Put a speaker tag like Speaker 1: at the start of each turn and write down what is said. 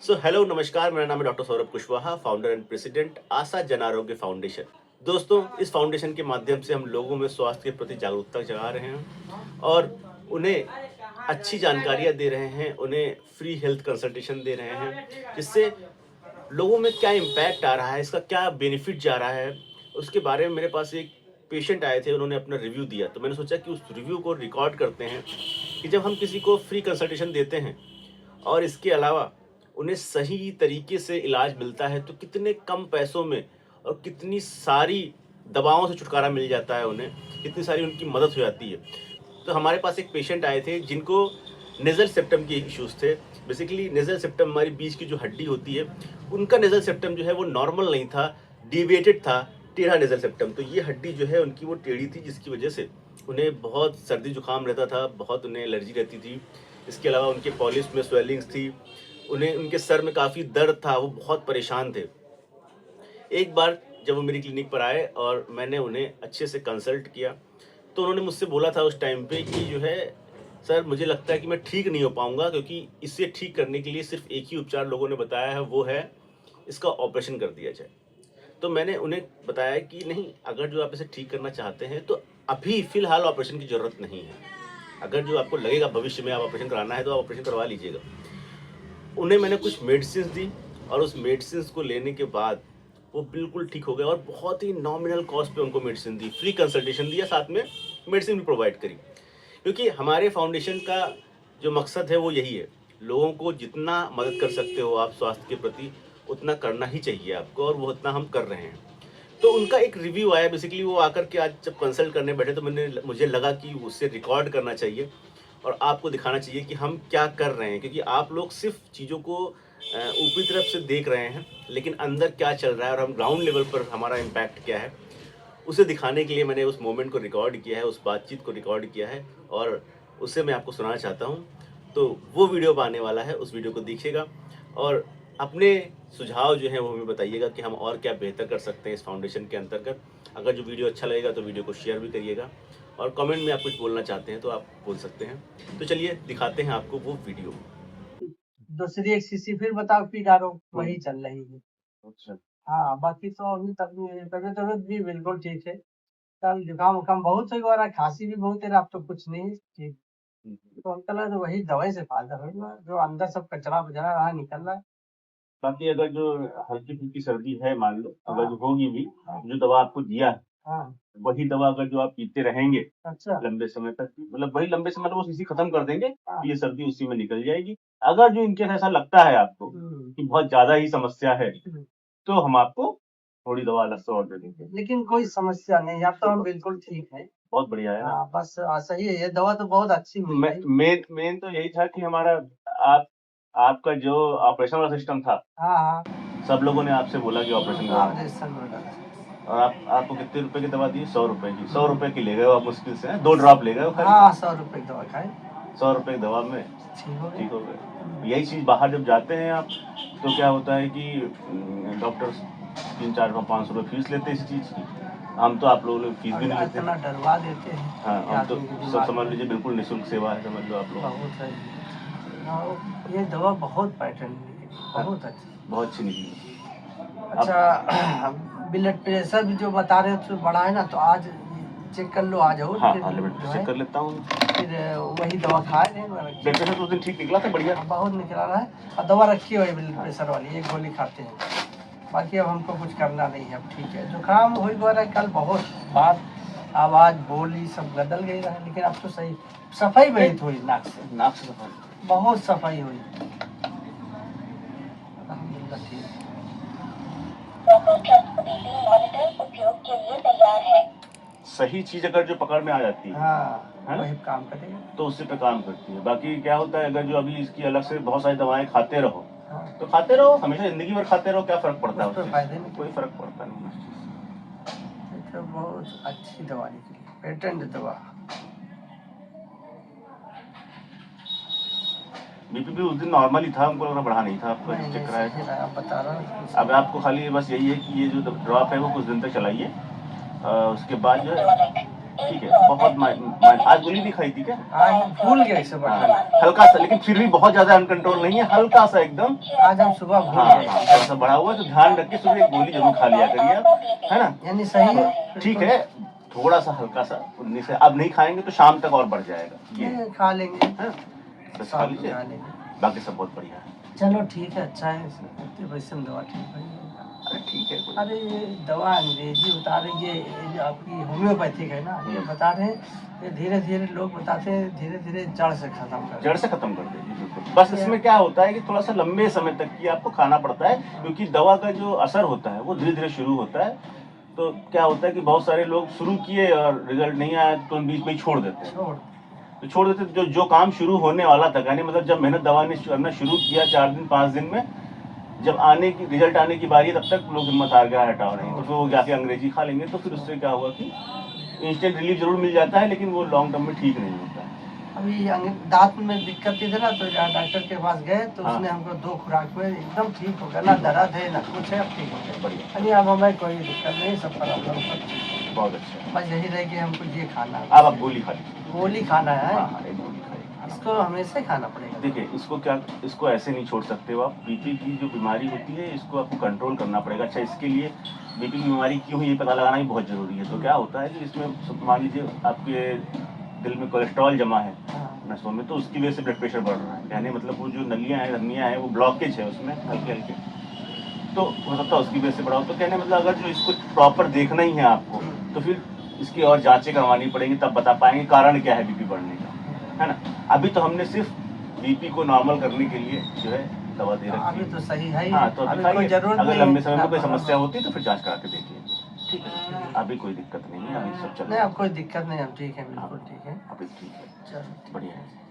Speaker 1: Hello नमस्कार, मेरा नाम है doctor Saurabh Kushwaha, founder and president Asha Jan Arogya foundation. दोस्तों, इस फाउंडेशन के माध्यम से हम लोगों में स्वास्थ्य के प्रति जागरूकता जगा रहे हैं और उन्हें अच्छी जानकारियाँ दे रहे हैं, उन्हें फ्री हेल्थ कंसल्टेशन दे रहे हैं, जिससे लोगों में क्या इम्पैक्ट आ रहा है, इसका क्या बेनिफिट जा रहा है, उसके बारे में मेरे पास एक पेशेंट आए थे, उन्होंने अपना रिव्यू दिया। तो मैंने सोचा कि उस रिव्यू को रिकॉर्ड करते हैं कि जब हम किसी को फ्री कंसल्टेशन देते हैं और इसके अलावा उन्हें सही तरीके से इलाज मिलता है, तो कितने कम पैसों में और कितनी सारी दवाओं से छुटकारा मिल जाता है उन्हें, कितनी सारी उनकी मदद हो जाती है। तो हमारे पास एक पेशेंट आए थे जिनको नेज़ल सेप्टम के इश्यूज़ थे। बेसिकली नेज़ल सेप्टम हमारी बीच की जो हड्डी होती है, उनका नेज़ल सेप्टम जो है वो नॉर्मल नहीं था, डेविएटेड था, टेढ़ा नेज़ल सेप्टम। तो ये हड्डी जो है उनकी वो टेढ़ी थी, जिसकी वजह से उन्हें बहुत सर्दी जुकाम रहता था, बहुत उन्हें एलर्जी रहती थी। इसके अलावा उनके पॉलिश में स्वेलिंग्स थी, उन्हें उनके सर में काफ़ी दर्द था, वो बहुत परेशान थे। एक बार जब वो मेरी क्लिनिक पर आए और मैंने उन्हें अच्छे से कंसल्ट किया, तो उन्होंने मुझसे बोला था उस टाइम पे कि जो है, सर मुझे लगता है कि मैं ठीक नहीं हो पाऊँगा, क्योंकि इसे ठीक करने के लिए सिर्फ़ एक ही उपचार लोगों ने बताया है, वो है इसका ऑपरेशन कर दिया जाए। तो मैंने उन्हें बताया कि नहीं, अगर जो आप इसे ठीक करना चाहते हैं तो अभी फ़िलहाल ऑपरेशन की ज़रूरत नहीं है। अगर जो आपको लगेगा भविष्य में आप ऑपरेशन कराना है तो आप ऑपरेशन करवा लीजिएगा। उन्हें मैंने कुछ मेडिसिन्स दी और उस मेडिसिन्स को लेने के बाद वो बिल्कुल ठीक हो गए और बहुत ही नॉमिनल कॉस्ट पे उनको मेडिसिन दी, फ्री कंसल्टेशन दिया, साथ में मेडिसिन भी प्रोवाइड करी। क्योंकि हमारे फाउंडेशन का जो मकसद है वो यही है, लोगों को जितना मदद कर सकते हो आप स्वास्थ्य के प्रति, उतना करना ही चाहिए आपको, और वो उतना हम कर रहे हैं। तो उनका एक रिव्यू आया, बेसिकली वो आकर के आज जब कंसल्ट करने बैठे तो मुझे लगा कि उससे रिकॉर्ड करना चाहिए और आपको दिखाना चाहिए कि हम क्या कर रहे हैं, क्योंकि आप लोग सिर्फ चीज़ों को ऊपरी तरफ से देख रहे हैं, लेकिन अंदर क्या चल रहा है और हम ग्राउंड लेवल पर हमारा इम्पैक्ट क्या है, उसे दिखाने के लिए मैंने उस मोमेंट को रिकॉर्ड किया है, उस बातचीत को रिकॉर्ड किया है और उसे मैं आपको सुनाना चाहता हूँ। तो वो वीडियो अब आने वाला है, उस वीडियो को देखिएगा और अपने सुझाव जो हैं वो हमें बताइएगा कि हम और क्या बेहतर कर सकते हैं इस फाउंडेशन के अंतर्गत। अगर जो वीडियो अच्छा लगेगा तो वीडियो को शेयर भी करिएगा और कमेंट में आप कुछ बोलना चाहते हैं तो आप बोल सकते हैं। तो चलिए दिखाते हैं आपको वो वीडियो।
Speaker 2: दूसरी एक शीशी फिर बताओ पी डालो, वही चल रही है।
Speaker 1: अच्छा।
Speaker 2: हाँ, बाकी तो अभी तक तबीयत भी बिल्कुल ठीक है। कल जुकाम-वुकाम बहुत सही हो रहा है, खाँसी भी बहुत है, अब तो कुछ नहीं ठीक। तो हमको लगा तो वही दवाई से फ़ायदा होगा, जो अंदर सब कचरा-वचरा रहा निकल रहा है।
Speaker 1: बाकी अगर जो हल्की-फुल्की सर्दी है, मान लो अगर
Speaker 2: हाँ,
Speaker 1: जो होगी भी,
Speaker 2: हाँ,
Speaker 1: जो दवा आपको दिया है,
Speaker 2: हाँ।
Speaker 1: वही दवा अगर जो आप पीते रहेंगे
Speaker 2: अच्छा।
Speaker 1: लंबे समय तक, मतलब वही लंबे समय तक वो शीशी खत्म कर देंगे,
Speaker 2: हाँ।
Speaker 1: तो ये सर्दी उसी में निकल जाएगी। अगर जो इनकेस ऐसा लगता है आपको
Speaker 2: हुँ,
Speaker 1: कि बहुत ज़्यादा ही समस्या है,
Speaker 2: हुँ।
Speaker 1: तो हम आपको थोड़ी दवा अलग से और दे देंगे।
Speaker 2: लेकिन कोई समस्या नहीं, अब तो हम बिल्कुल ठीक हैं।
Speaker 1: बहुत बढ़िया है ना?
Speaker 2: हाँ, बस सही है, ये दवा तो बहुत अच्छी मिल
Speaker 1: मे
Speaker 2: रही।
Speaker 1: मेन मेन तो यही था कि हमारा आप आपका जो ऑपरेशन वाला सिस्टम था,
Speaker 2: हाँ, हाँ।
Speaker 1: सब लोगों ने आपसे बोला कि ऑपरेशन कराना है।
Speaker 2: ऑपरेशन वगैरह।
Speaker 1: और आपको कितने रुपए की दवा दी? 100 रुपए की। 100 रुपए की ले गए हो आप मुश्किल से, 2 ड्रॉप ले गए हो खाली।
Speaker 2: हाँ, 100 रुपए की दवा खाई,
Speaker 1: 100 रुपए की दवा में
Speaker 2: ठीक हो
Speaker 1: ठीक हो
Speaker 2: गई।
Speaker 1: गए। यही चीज़ बाहर जब जाते हैं आप, तो क्या होता है कि डॉक्टर्स 3-4-500 रुपए फीस लेते हैं इस चीज़ की। हम तो आप लोगों ने फीस भी
Speaker 2: और
Speaker 1: नहीं लेते।
Speaker 2: इतना डरवा देते हैं
Speaker 1: हाँ,
Speaker 2: कि
Speaker 1: हम तो
Speaker 2: आदमी की
Speaker 1: सब
Speaker 2: दिमाग
Speaker 1: समझ
Speaker 2: में
Speaker 1: लीजिए बिल्कुल निःशुल्क सेवा है, समझ लो आप लोग।
Speaker 2: बहुत है। और ये दवा बहुत पैटर्न की है,
Speaker 1: हाँ,
Speaker 2: बहुत अच्छी।
Speaker 1: बहुत अच्छी निकली। अब
Speaker 2: अच्छा, ब्लड प्रेशर भी जो बता रहे हो तो बढ़ा है ना, तो आज चेक कर लो, आ जाओ
Speaker 1: हाँ,
Speaker 2: फिर
Speaker 1: हाँ, लिमिट
Speaker 2: जो
Speaker 1: चेक
Speaker 2: है,
Speaker 1: कर लेता हूँ।
Speaker 2: फिर वही दवा खाए नहीं
Speaker 1: ब्लड प्रेशर तो उस दिन ठीक निकला था, बढ़िया।
Speaker 2: बहुत निकला रहा है। और दवा रखी हुई है ब्लड प्रेशर वाली, एक गोली खाते हैं। बाकी अब हमको कुछ करना नहीं है, अब ठीक है। जुकाम हो गया है कल बहुत, बात आवाज़ बोली सब बदल गई रहा, लेकिन अब तो सही, सफाई बड़ी थोड़ी नाक से,
Speaker 1: नाक से सफाई।
Speaker 2: बहुत सफाई हुई। अल्हम्दुलिल्लाह ठीक है। मॉनिटर उपयोग के लिए तैयार है।
Speaker 1: सही चीज़ अगर जो पकड़ में आ जाती है
Speaker 2: हाँ,
Speaker 1: ना?
Speaker 2: वही काम करेगा।
Speaker 1: तो उसी पे काम करती है। बाकी क्या होता है, अगर जो अभी इसकी अलग से बहुत सारी दवाएँ खाते रहो,
Speaker 2: हाँ,
Speaker 1: तो खाते रहो, हमेशा ज़िंदगी भर खाते रहो, क्या फ़र्क पड़ता है
Speaker 2: कुछ
Speaker 1: उस
Speaker 2: तो
Speaker 1: चीज़
Speaker 2: फायदे
Speaker 1: से?
Speaker 2: नहीं।
Speaker 1: कोई फ़र्क पड़ता नहीं उस चीज़ से।
Speaker 2: ये तो बहुत अच्छी दवा निकली, पेटेंट दवा।
Speaker 1: बीपी भी उस दिन नॉर्मल ही था, हमको लग रहा बढ़ा नहीं था आपका,
Speaker 2: नहीं
Speaker 1: जब चेक
Speaker 2: नहीं
Speaker 1: कराया
Speaker 2: सही
Speaker 1: था।
Speaker 2: रहा, आप बता रहा हूँ।
Speaker 1: अब आपको खाली बस यही है कि ये जो ड्रॉप है वो कुछ दिन तक चलाइए, उसके बाद जो है ठीक है, बहुत आज गोली भी खाई थी क्या?
Speaker 2: आज भूल गए इसे बढ़ाना।
Speaker 1: हल्का सा, लेकिन फिर भी बहुत ज्यादा अनकंट्रोल नहीं है, हल्का सा एकदम।
Speaker 2: आज हम सुबह भूल
Speaker 1: हाँ,
Speaker 2: गए।
Speaker 1: थोड़ा सा बढ़ा हुआ है, तो ध्यान रख के सुबह एक गोली जरूर खा लिया करिए आप, है ना?
Speaker 2: यानी सही है।
Speaker 1: ठीक है, थोड़ा सा हल्का सा 19 से अब नहीं खाएंगे तो शाम तक और बढ़ जाएगा ये,
Speaker 2: ये खा लेंगे,
Speaker 1: है? बस खा
Speaker 2: शाम को
Speaker 1: लीजिए,
Speaker 2: खा लेंगे।
Speaker 1: बाकी सब बहुत बढ़िया है।
Speaker 2: चलो ठीक है, अच्छा है, वैसे में दवा ठीक है।
Speaker 1: अरे ठीक है, कोई-
Speaker 2: अरे ये दवा अंग्रेजी बता रही है, ये आपकी होम्योपैथिक है ना, ये बता रहे हैं ये धीरे धीरे लोग बताते हैं धीरे धीरे जड़ से खत्म कर
Speaker 1: जड़ से खत्म कर देगी बिल्कुल। बस इसमें क्या होता है कि थोड़ा सा लंबे समय तक की आपको खाना पड़ता है, क्योंकि दवा का जो असर होता है वो धीरे धीरे शुरू होता है। तो क्या होता है कि बहुत सारे लोग शुरू किए और रिजल्ट नहीं आया तो बीच में ही छोड़ देते हैं। तो छोड़ देते जो काम शुरू होने वाला था, यानी मतलब जब मेहनत दवा ने करना शुरू किया 4 दिन 5 दिन में, जब आने की रिजल्ट आने की बारी है तब तक लोग हिम्मत हार गया, हटाओ नहीं, तो फिर वो जाके अंग्रेजी खा लेंगे। तो फिर उससे क्या हुआ कि इंस्टेंट रिलीफ जरूर मिल जाता है, लेकिन वो लॉन्ग टर्म में ठीक नहीं होता है।
Speaker 2: अभी दांत में दिक्कत थी ना, तो डॉक्टर के पास गए तो
Speaker 1: हाँ।
Speaker 2: उसने हमको 2 खुराक में एकदम ठीक हो गया, ना दर्द है ना कुछ है, अब ठीक हो गया।
Speaker 1: बढ़िया,
Speaker 2: अरे अब हमें कोई दिक्कत नहीं, सब प्रॉब्लम सब ठीक है।
Speaker 1: बहुत अच्छा।
Speaker 2: बस यही रह कि हमको ये खाना है,
Speaker 1: अब आप गोली खा लीजिए।
Speaker 2: गोली खाना है।
Speaker 1: हाँ हाँ, एक गोली खाइए।
Speaker 2: इसको हमेशा ही खाना पड़ेगा।
Speaker 1: देखिए, इसको ऐसे नहीं छोड़ सकते हो आप। बीपी की जो बीमारी होती है इसको आपको कंट्रोल करना पड़ेगा। अच्छा, इसके लिए बीपी की बीमारी क्यों है ये पता लगाना भी बहुत जरूरी है। तो क्या होता है कि इसमें मान लीजिए आपके दिल में कोलेस्ट्रॉल जमा है नसों में, तो उसकी वजह से ब्लड प्रेशर बढ़ रहा है, यानी मतलब वो जो नलियाँ हैं, धमनियाँ हैं, वो ब्लॉकेज है उसमें हल्के हल्के, तो हो सकता है उसकी वजह से बढ़ा हो। तो कहने मतलब अगर जो इसको प्रॉपर देखना ही है आपको, तो फिर इसकी और जांचें करवानी पड़ेंगी, तब बता पाएंगे कारण क्या है बीपी बढ़ने का, है ना? अभी तो हमने सिर्फ बीपी को नॉर्मल करने के लिए जो है दवा दे रखी
Speaker 2: अभी
Speaker 1: है।
Speaker 2: तो सही है ही।
Speaker 1: हाँ, तो अभी
Speaker 2: कोई
Speaker 1: खाइए,
Speaker 2: जरूरत
Speaker 1: अगर
Speaker 2: नहीं
Speaker 1: लंबे
Speaker 2: है
Speaker 1: समय में कोई
Speaker 2: ना,
Speaker 1: समस्या होती है तो फिर जांच करा के देखिए। ठीक है, अभी कोई दिक्कत नहीं है, अभी सब चल
Speaker 2: नहीं
Speaker 1: रहा
Speaker 2: अब कोई दिक्कत नहीं, अब ठीक है, बिल्कुल
Speaker 1: है,
Speaker 2: ठीक है।
Speaker 1: अभी ठीक है,
Speaker 2: चलो
Speaker 1: बढ़िया है।